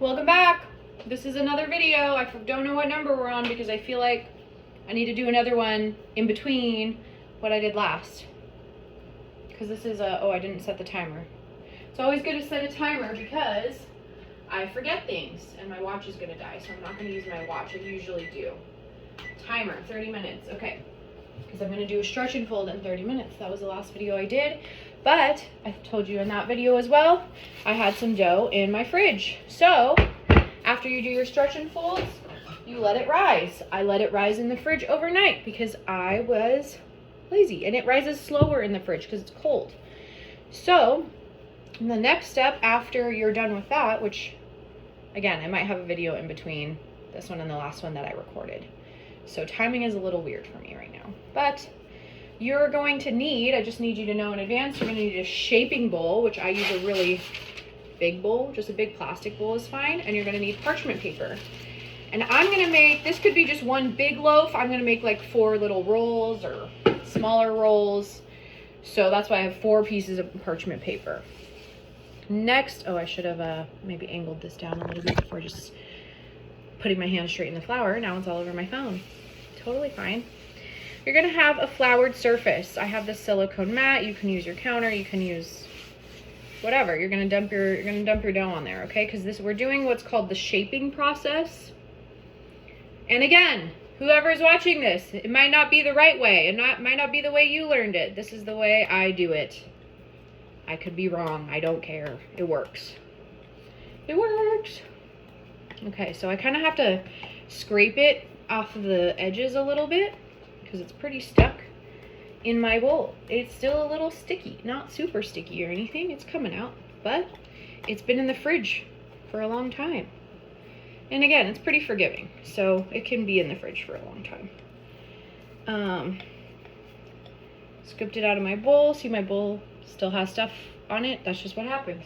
Welcome back. This is another video. I don't know what number we're on because I feel like I need to do another one in between what I did last. Because this is oh, I didn't set the timer. It's always good to set a timer because I forget things and my watch is gonna die, so I'm not gonna use my watch. I usually do. Timer, 30 minutes, okay. Because I'm gonna do a stretch and fold in 30 minutes. That was the last video I did. But I told you in that video as well, I had some dough in my fridge. So after you do your stretch and folds, you let it rise. I let it rise in the fridge overnight because I was lazy, and it rises slower in the fridge because it's cold. So the next step after you're done with that, which again, I might have a video in between this one and the last one that I recorded. So timing is a little weird for me right now, but you're going to need, I just need you to know in advance, you're going to need a shaping bowl, which I use a really big bowl, just a big plastic bowl is fine, and you're going to need parchment paper. And I'm going to make, this could be just one big loaf, I'm going to make like 4 little rolls or smaller rolls, so that's why I have 4 pieces of parchment paper. Next, oh, I should have maybe angled this down a little bit before just putting my hand straight in the flour. Now it's all over my phone. Totally fine. You're gonna have a floured surface. I have this silicone mat. You can use your counter. You can use whatever. You're gonna dump your dough on there, okay? Because we're doing what's called the shaping process. And again, whoever's watching this, it might not be the right way. It might not be the way you learned it. This is the way I do it. I could be wrong. I don't care. It works. It works. Okay, so I kind of have to scrape it off of the edges a little bit because it's pretty stuck in my bowl. It's still a little sticky, not super sticky or anything. It's coming out, but it's been in the fridge for a long time. And again, it's pretty forgiving, so it can be in the fridge for a long time. Scooped it out of my bowl. See, my bowl still has stuff on it. That's just what happens.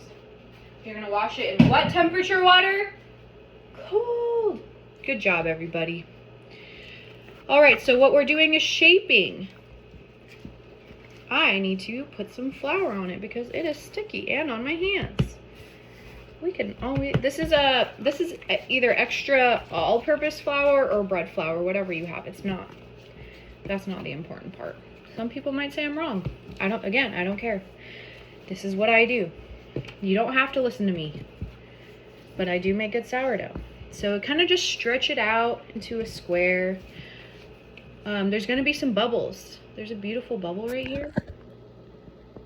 You're gonna wash it in what temperature water? Cold. Good job, everybody. All right, so what we're doing is shaping. I need to put some flour on it because it is sticky and on my hands. We can always, this is either extra all-purpose flour or bread flour, whatever you have. That's not the important part. Some people might say I'm wrong. I don't care. This is what I do. You don't have to listen to me, but I do make good sourdough. So kind of just stretch it out into a square. There's going to be some bubbles. There's a beautiful bubble right here.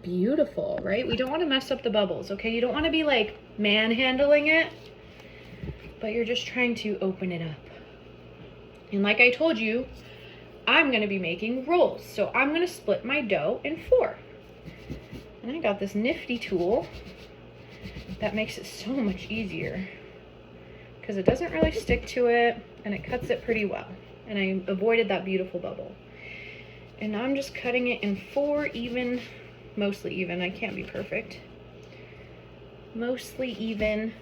Beautiful, right? We don't want to mess up the bubbles, okay? You don't want to be like manhandling it, but you're just trying to open it up. And like I told you, I'm going to be making rolls. So I'm going to split my dough in 4. And I got this nifty tool that makes it so much easier because it doesn't really stick to it and it cuts it pretty well. And I avoided that beautiful bubble. And now I'm just cutting it in 4 even, mostly even, I can't be perfect, mostly even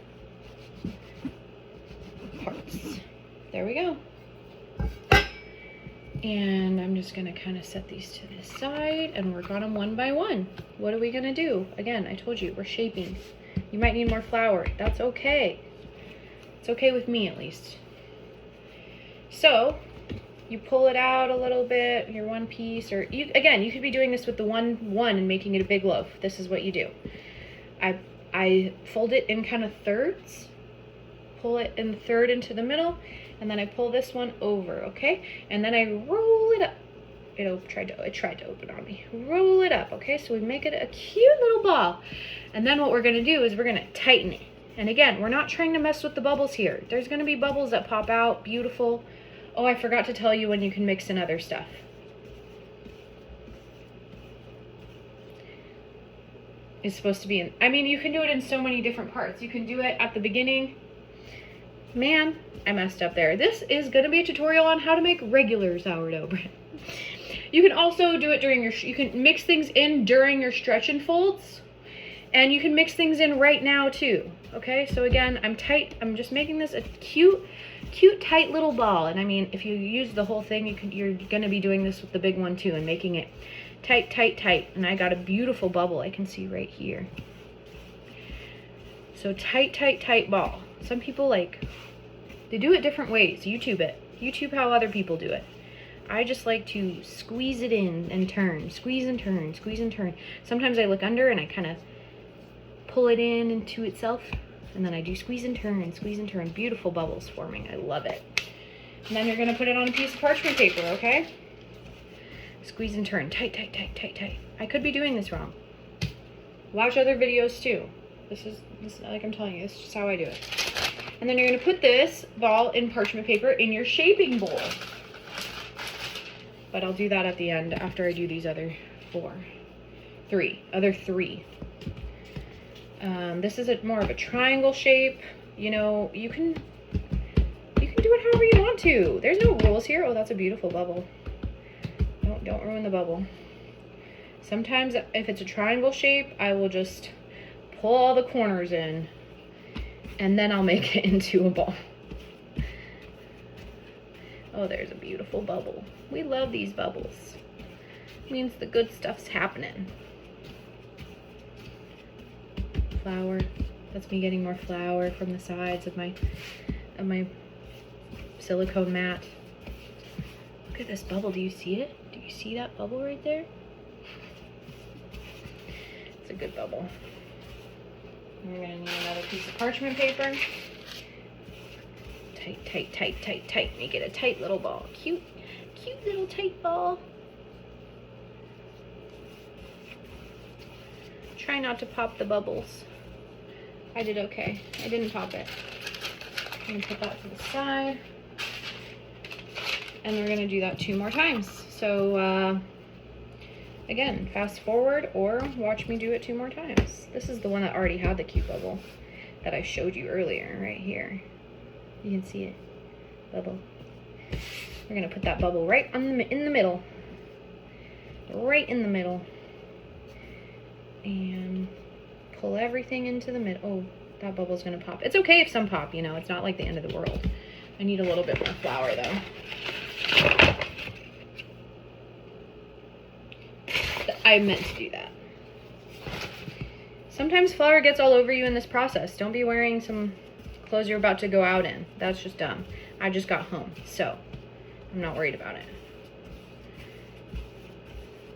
parts. There we go. And I'm just gonna kind of set these to the side and work on them one by one. What are we gonna do? Again, I told you, we're shaping. You might need more flour. That's okay. It's okay with me, at least. So you pull it out a little bit, your one piece, or you could be doing this with the one and making it a big loaf. This is what you do. I fold it in kind of thirds, pull it in third into the middle, and then I pull this one over, okay? And then I roll it up. It tried to open on me. Roll it up, okay? So we make it a cute little ball. And then what we're gonna do is we're gonna tighten it. And again, we're not trying to mess with the bubbles here. There's gonna be bubbles that pop out, beautiful. Oh, I forgot to tell you when you can mix in other stuff. It's supposed to be in, I mean, you can do it in so many different parts. You can do it at the beginning. Man, I messed up there. This is gonna be a tutorial on how to make regular sourdough bread. You can also do it during you can mix things in during your stretch and folds, and you can mix things in right now too, okay? So again, I'm just making this a cute, tight little ball, and I mean, if you use the whole thing, you're gonna be doing this with the big one too, and making it tight, and I got a beautiful bubble I can see right here. So tight ball. Some people they do it different ways. YouTube it. YouTube how other people do it. I just like to squeeze it in and turn. Squeeze and turn, squeeze and turn. Sometimes I look under and I kind of pull it in into itself. And then I do squeeze and turn, squeeze and turn. Beautiful bubbles forming. I love it. And then you're going to put it on a piece of parchment paper, okay? Squeeze and turn. Tight, tight, tight, tight, tight. I could be doing this wrong. Watch other videos too. This is like I'm telling you, this is just how I do it. And then you're going to put this ball in parchment paper in your shaping bowl. But I'll do that at the end after I do these other three. This is more of a triangle shape. You know, you can do it however you want to. There's no rules here. Oh, that's a beautiful bubble. Don't ruin the bubble. Sometimes if it's a triangle shape, I will just pull all the corners in and then I'll make it into a ball. Oh, there's a beautiful bubble. We love these bubbles. It means the good stuff's happening. Flour. That's me getting more flour from the sides of my silicone mat. Look at this bubble. Do you see it? Do you see that bubble right there? It's a good bubble. We're gonna need another piece of parchment paper. Tight, tight, tight, tight, tight. Make it a tight little ball. Cute, cute little tight ball. Try not to pop the bubbles. I did okay. I didn't pop it. I'm gonna put that to the side. And we're gonna do that 2 more times. So, again, fast forward or watch me do it 2 more times. This is the one that already had the cute bubble that I showed you earlier, right here. You can see it, bubble. We're gonna put that bubble right in the middle. Right in the middle. And pull everything into the middle. Oh, that bubble's gonna pop. It's okay if some pop, you know, it's not like the end of the world. I need a little bit more flour though. I meant to do that. Sometimes flour gets all over you in this process. Don't be wearing some clothes you're about to go out in. That's just dumb. I just got home, so I'm not worried about it.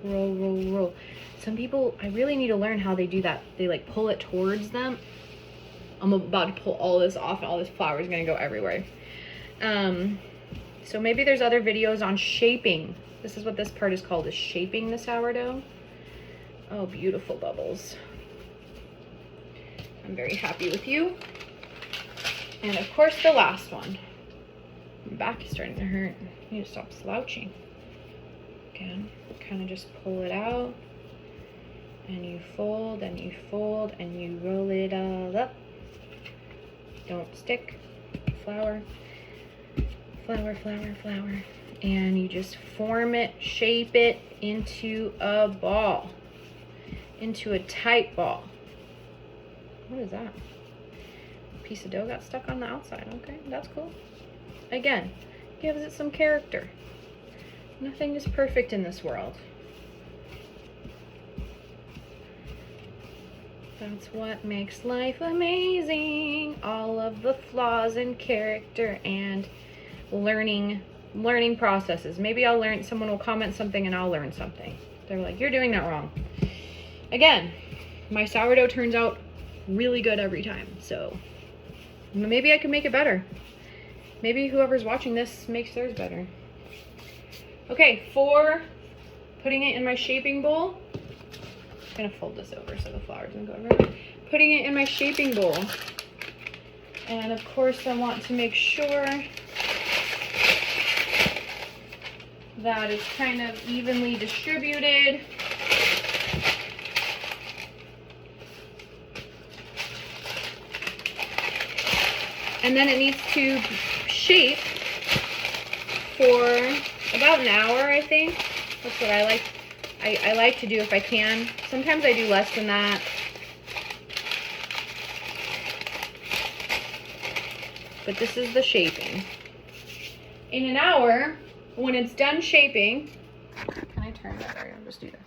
Roll, roll, roll. Some people, I really need to learn how they do that. They like pull it towards them. I'm about to pull all this off and all this flour is gonna go everywhere. So maybe there's other videos on shaping. This is what this part is called, is shaping the sourdough. Oh, beautiful bubbles. I'm very happy with you. And of course the last one. My back is starting to hurt. I need to stop slouching. Again, kind of just pull it out. And you fold and you fold and you roll it all up. Don't stick. Flour. Flour, flour, flour. And you just form it, shape it into a ball. Into a tight ball. What is that? A piece of dough got stuck on the outside. Okay, that's cool. Again, gives it some character. Nothing is perfect in this world. That's what makes life amazing. All of the flaws in character and learning processes. Maybe I'll learn, someone will comment something and I'll learn something. They're like, you're doing that wrong. Again, my sourdough turns out really good every time. So maybe I can make it better. Maybe whoever's watching this makes theirs better. Okay, for putting it in my shaping bowl, I'm gonna fold this over so the flour doesn't go everywhere. Putting it in my shaping bowl. And of course I want to make sure that it's kind of evenly distributed. And then it needs to shape for about an hour, I think. That's what I like. I like to do if I can. Sometimes I do less than that. But this is the shaping. In an hour, when it's done shaping, can I turn that? I'll just do this.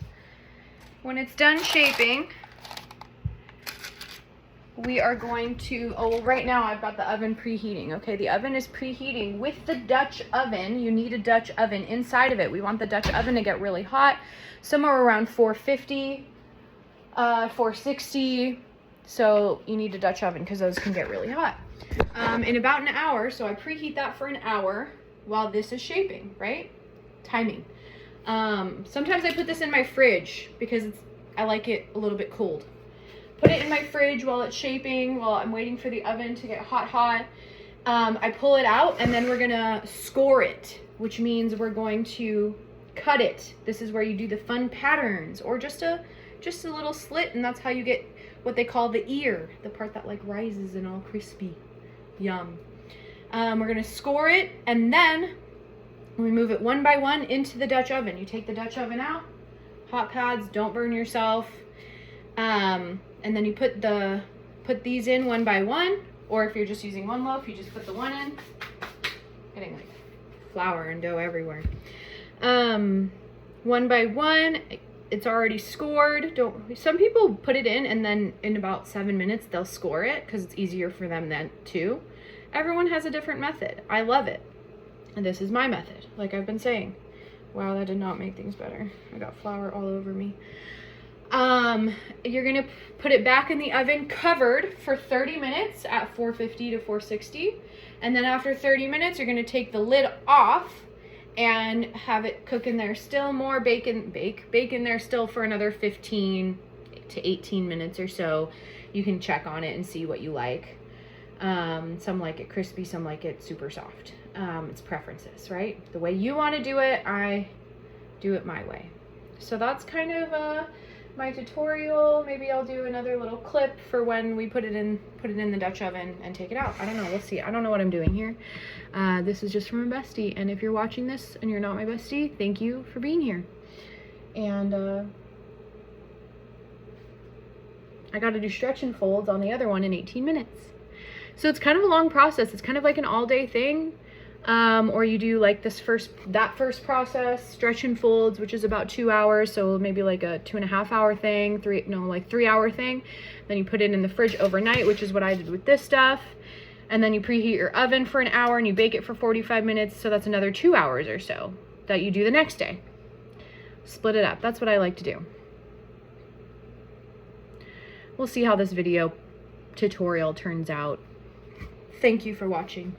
When it's done shaping, we are going to, oh, well, right now I've got the oven preheating. Okay, the oven is preheating. With the Dutch oven, you need a Dutch oven inside of it. We want the Dutch oven to get really hot, somewhere around 450, 460. So you need a Dutch oven because those can get really hot. In about an hour, so I preheat that for an hour while this is shaping, right? Timing. Sometimes I put this in my fridge because I like it a little bit cold. Put it in my fridge while it's shaping, while I'm waiting for the oven to get hot. I pull it out and then we're gonna score it, which means we're going to cut it. This is where you do the fun patterns, or just a little slit, and that's how you get what they call the ear, the part that like rises and all crispy. Yum. We're gonna score it, and then we move it one by one into the Dutch oven. You take the Dutch oven out, hot pads, don't burn yourself. And then you put these in one by one, or if you're just using one loaf, you just put the one in. Getting like flour and dough everywhere. One by one, it's already scored. Some people put it in and then in about 7 minutes they'll score it because it's easier for them then too. Everyone has a different method. I love it. And this is my method, like I've been saying. Wow, that did not make things better. I got flour all over me. You're gonna put it back in the oven covered for 30 minutes at 450 to 460. And then after 30 minutes, you're gonna take the lid off and have it cook in there still more, bake in there still for another 15 to 18 minutes or so. You can check on it and see what you like. Some like it crispy, some like it super soft. It's preferences, right? The way you want to do it, I do it my way. So that's kind of my tutorial. Maybe I'll do another little clip for when we put it in the Dutch oven and take it out. I don't know, we'll see. I don't know what I'm doing here. This is just from a bestie, and if you're watching this and you're not my bestie, thank you for being here. And I got to do stretch and folds on the other one in 18 minutes. So it's kind of a long process. It's kind of like an all-day thing. Or you do like that first process, stretch and folds, which is about 2 hours. So maybe like a 2.5 hour thing, 3 hour thing. Then you put it in the fridge overnight, which is what I did with this stuff. And then you preheat your oven for an hour and you bake it for 45 minutes. So that's another 2 hours or so that you do the next day. Split it up. That's what I like to do. We'll see how this video tutorial turns out. Thank you for watching.